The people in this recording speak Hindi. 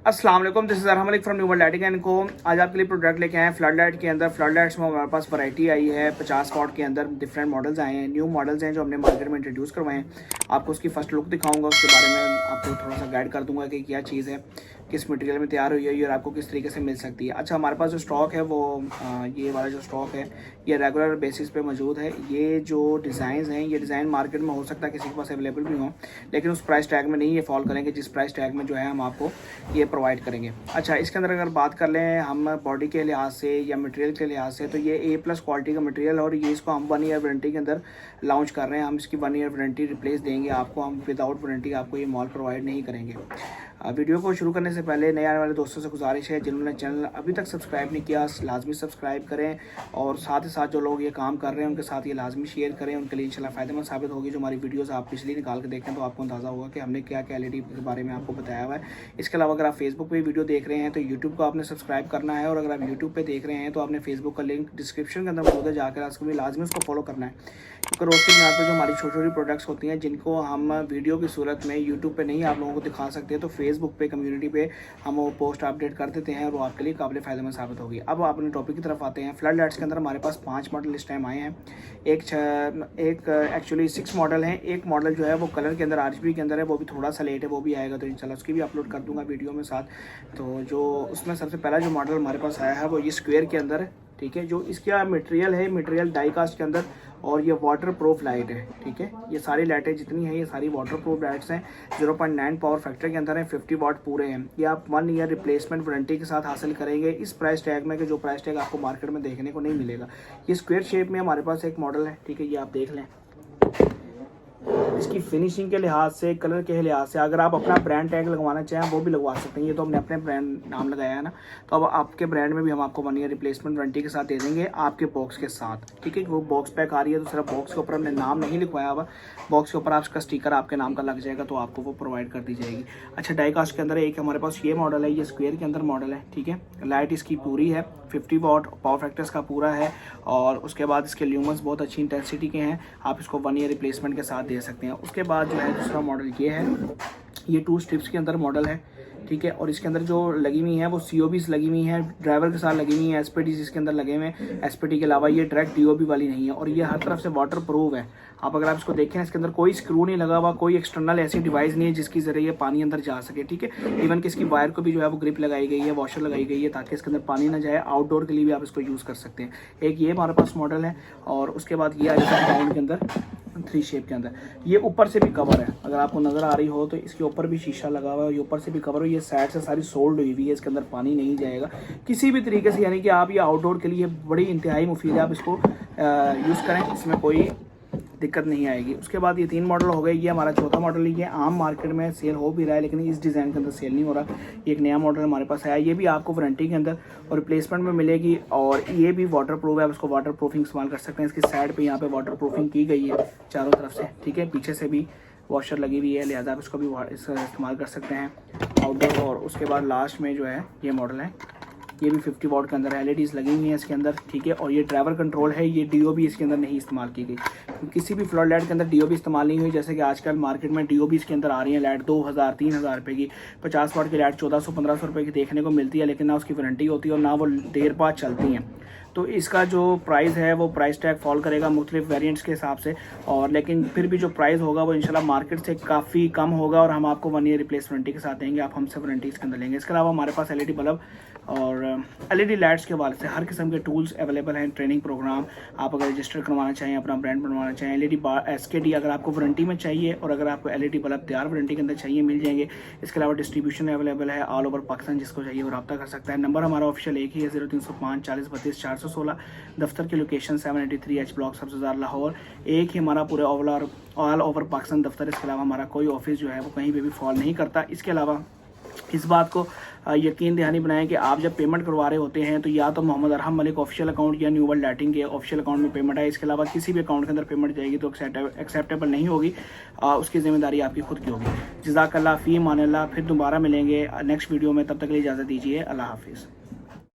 अस्सलाम वालेकुम, this is Arham Malik from new world lighting and co. आज आपके लिए प्रोडक्ट लेके आए हैं फ्लड लाइट के अंदर। फ्लड लाइट्स में हमारे पास वैरायटी आई है 50 वॉट के अंदर। डिफरेंट मॉडल्स आए हैं, न्यू मॉडल्स हैं जो हमने मार्केट में इंट्रोड्यूस करवाए हैं। आपको उसकी फर्स्ट लुक दिखाऊंगा, उसके बारे में आपको थोड़ा सा गाइड कर दूंगा कि क्या चीज़ है, किस मटेरियल में तैयार हुई है और आपको किस तरीके से मिल सकती है। अच्छा, हमारे पास जो स्टॉक है वो ये वाला जो स्टॉक है ये रेगुलर बेसिस पे मौजूद है। ये जो डिज़ाइन हैं ये डिज़ाइन मार्केट में हो सकता है किसी के पास अवेलेबल भी हो, लेकिन उस प्राइस टैग में नहीं ये फॉल करेंगे जिस प्राइस टैग में जो है हम आपको ये प्रोवाइड करेंगे। अच्छा, इसके अंदर अगर बात कर लें हम बॉडी के लिहाज से या मटेरियल के लिहाज से, तो ये A+ क्वालिटी का मटेरियल है और ये इसको हम 1 ईयर वारंटी के अंदर लॉन्च कर रहे हैं। हम इसकी 1 ईयर वारंटी रिप्लेस देंगे आपको, हम विदाउट वारंटी आपको ये मॉल प्रोवाइड नहीं करेंगे। वीडियो को शुरू करने से पहले नए आने वाले दोस्तों से गुजारिश है, जिन्होंने चैनल अभी तक सब्सक्राइब नहीं किया लाजमी सब्सक्राइब करें, और साथ ही साथ जो लोग ये काम कर रहे हैं उनके साथ ये लाजमी शेयर करें, उनके लिए इंशाल्लाह फ़ायदेमंद साबित होगी। जो हमारी वीडियोस आप पिछली निकाल के देखें तो आपको अंदाज़ा होगा कि हमने क्या क्या LED के बारे में आपको बताया हुआ है। इसके अलावा अगर आप फेसबुक पर वीडियो देख रहे हैं तो यूट्यूब को आपने सब्सक्राइब करना है, और अगर आप यूट्यूब पर देख रहे हैं तो आपने फेसबुक का लिंक डिस्क्रिप्शन के अंदर मौजूद है, जाकर उसको भी लाजमी उसको फॉलो करना है। क्योंकि रोज़ की बुनियाद पर जो हमारी छोटी छोटी प्रोडक्ट्स होती हैं जिनको हम वीडियो की सूरत में यूट्यूब पे नहीं आप लोगों को दिखा सकते, तो फेसबुक पे कम्युनिटी पे हम वो पोस्ट अपडेट कर देते हैं और वो आपके लिए काबिल फ़ायदेमंद साबित होगी। अब अपने टॉपिक की तरफ आते हैं। फ्लड लाइट्स के अंदर हमारे पास 5 मॉडल इस टाइम आए हैं। एक एक्चुअली 6 मॉडल हैं। एक मॉडल जो है वो कलर के अंदर RGB के अंदर है, वो भी थोड़ा सा लेट है, वो भी आएगा तो इंशाल्लाह उसकी भी अपलोड कर दूंगा वीडियो में साथ। तो जो उसमें सबसे पहला जो मॉडल हमारे पास आया है वो ये स्क्वायर के अंदर है, ठीक है। जो इसका मटेरियल है, मटेरियल डाई कास्ट के अंदर, और ये वाटर प्रूफ लाइट है, ठीक है। ये सारी लाइटें जितनी हैं ये सारी वाटर प्रूफ लाइट्स हैं। 0.9 पावर फैक्टर के अंदर हैं, 50 वाट पूरे हैं। ये आप 1 ईयर रिप्लेसमेंट वारंटी के साथ हासिल करेंगे इस प्राइस टैग में, कि जो प्राइस टैग आपको मार्केट में देखने को नहीं मिलेगा। ये स्क्वायर शेप में हमारे पास एक मॉडल है, ठीक है, ये आप देख लें। इसकी फिनिशिंग के लिहाज से, कलर के लिहाज से, अगर आप अपना ब्रांड टैग लगवाना चाहें वो भी लगवा सकते हैं। ये तो हमने अपने ब्रांड नाम लगाया है ना, तो अब आपके ब्रांड में भी हम आपको 1 ईयर रिप्लेसमेंट वारंटी के साथ दे देंगे आपके बॉक्स के साथ, ठीक है। वो बॉक्स पैक आ रही है तो सिर्फ बॉक्स के ऊपर हमने नाम नहीं लिखवाया हुआ, बॉक्स के ऊपर आपका स्टिकर आपके नाम का लग जाएगा तो आपको वो प्रोवाइड कर दी जाएगी। अच्छा, डाई कास्ट के अंदर एक हमारे पास ये मॉडल है, ये स्क्वायर के अंदर मॉडल है, ठीक है। लाइट इसकी पूरी है, 50 वाट पावर फैक्टर्स का पूरा है, और उसके बाद इसके ल्यूमेंस बहुत अच्छी इंटेंसिटी के हैं। आप इसको 1 ईयर रिप्लेसमेंट के साथ दे सकते हैं। उसके बाद जो है दूसरा मॉडल ये है, ये 2 स्ट्रिप्स के अंदर मॉडल है, ठीक है। और इसके अंदर जो लगी हुई है वो COBs लगी हुई है, ड्राइवर के साथ लगी हुई है, SPT इसके अंदर लगे हुए हैं। SPT के अलावा ये डायरेक्ट DOB वाली नहीं है, और ये हर तरफ से वाटर प्रूफ है। आप अगर आप इसको देखें, इसके अंदर कोई स्क्रू नहीं लगा हुआ, कोई एक्सटर्नल ऐसी डिवाइस नहीं है जिसके जरिए ये पानी अंदर जा सके, ठीक है। इवन कि इसकी वायर को भी जो है वो ग्रिप लगाई गई है, वॉशर लगाई गई है, ताकि इसके अंदर पानी ना जाए। आउटडोर के लिए भी आप इसको यूज़ कर सकते हैं। एक ये हमारे पास मॉडल है, और उसके बाद ये आ जाता है राउंड के अंदर 3 शेप के अंदर। ये ऊपर से भी कवर है, अगर आपको नज़र आ रही हो तो इसके ऊपर भी शीशा लगा हुआ है, ये ऊपर से भी कवर है। ये साइड से सारी सोल्ड हुई हुई है, इसके अंदर पानी नहीं जाएगा किसी भी तरीके से, यानी कि आप ये आउटडोर के लिए बड़ी इंतहाई मुफीद है। आप इसको यूज़ करें, इसमें कोई दिक्कत नहीं आएगी। उसके बाद ये 3 मॉडल हो गए। ये हमारा चौथा मॉडल है, ये आम मार्केट में सेल हो भी रहा है लेकिन इस डिज़ाइन के अंदर सेल नहीं हो रहा। ये एक नया मॉडल हमारे पास आया, ये भी आपको वारंटी के अंदर और रिप्लेसमेंट में मिलेगी, और ये भी वाटर प्रूफ है। आप इसको वाटर प्रूफिंग इस्तेमाल कर सकते हैं। इसकी साइड पे यहाँ पे वाटर प्रूफिंग की गई है चारों तरफ से, ठीक है। पीछे से भी वॉशर लगी हुई है, लिहाजा आप इसको भी इस्तेमाल कर सकते हैं आउटडोर। और उसके बाद लास्ट में जो है ये मॉडल है, ये भी 50 वाट के अंदर LEDs लगी हुई हैं इसके अंदर, ठीक है। और ये ड्राइवर कंट्रोल है, ये DOB इसके अंदर नहीं इस्तेमाल की गई। किसी भी फ्लड लाइट के अंदर DOB इस्तेमाल नहीं हुई, जैसे कि आजकल मार्केट में DOB इसके अंदर आ रही है लाइट 2000-3000 रुपये की। 50 वाट की लाइट 1400-1500 रुपये की देखने को मिलती है, लेकिन ना उसकी वारंटी होती है और ना वो देर बाद चलती हैं। तो इसका जो प्राइस है वो प्राइस टैग फॉल करेगा मुख्तलिफ वेरिएंट्स के हिसाब से, और लेकिन फिर भी जो प्राइस होगा वो इंशाल्लाह मार्केट से काफ़ी कम होगा, और हम आपको 1 ईयर रिप्लेस वारंटी के साथ देंगे। आप हमसे वारंटी इसके अंदर लेंगे। इसके अलावा हमारे पास LED बल्ब और LED लाइट्स के हवाले से हर किस्म के टूल्स अवेलेबल हैं। ट्रेनिंग प्रोग्राम आप अगर रजिस्टर करवाना चाहें, अपना ब्रांड बनवाना चाहें, LED SKD अगर आपको वारंटी में चाहिए, और अगर आपको LED बल्ब तैयार वारंटी के अंदर चाहिए मिल जाएंगे। इसके अलावा डिस्ट्रीब्यूशन अवेलेबल है ऑल ओवर पाकिस्तान, जिसको चाहिए वो रब्ता कर सकता है। नंबर हमारा ऑफिशियल एक ही है, 0305 40 32 416। दफ्तर की location 783 H block Sabzar Lahore. एक ही हमारा पूरे ऑल ओवर पाकिस्तान दफ्तर। इसके अलावा हमारा कोई ऑफिस जो है वो कहीं पे भी फॉल नहीं करता। इसके अलावा इस बात को यकीन दहानी बनाएं कि आप जब पेमेंट करवा रहे होते हैं तो या तो मोहम्मद अरहम मलिक ऑफिशियल अकाउंट या न्यू वर्ल्ड लाइटिंग के ऑफिशियल अकाउंट में पेमेंट है। इसके अलावा किसी भी अकाउंट के अंदर पेमेंट जाएगी तो एक्सेप्टेबल नहीं होगी, उसकी जिम्मेदारी आपकी खुद की होगी। जज़ाकल्लाह फ़ी मानिल्लाह। फिर दोबारा मिलेंगे नेक्स्ट वीडियो में, तब तक के लिए इजाज़त दीजिए। अल्लाह हाफिज़।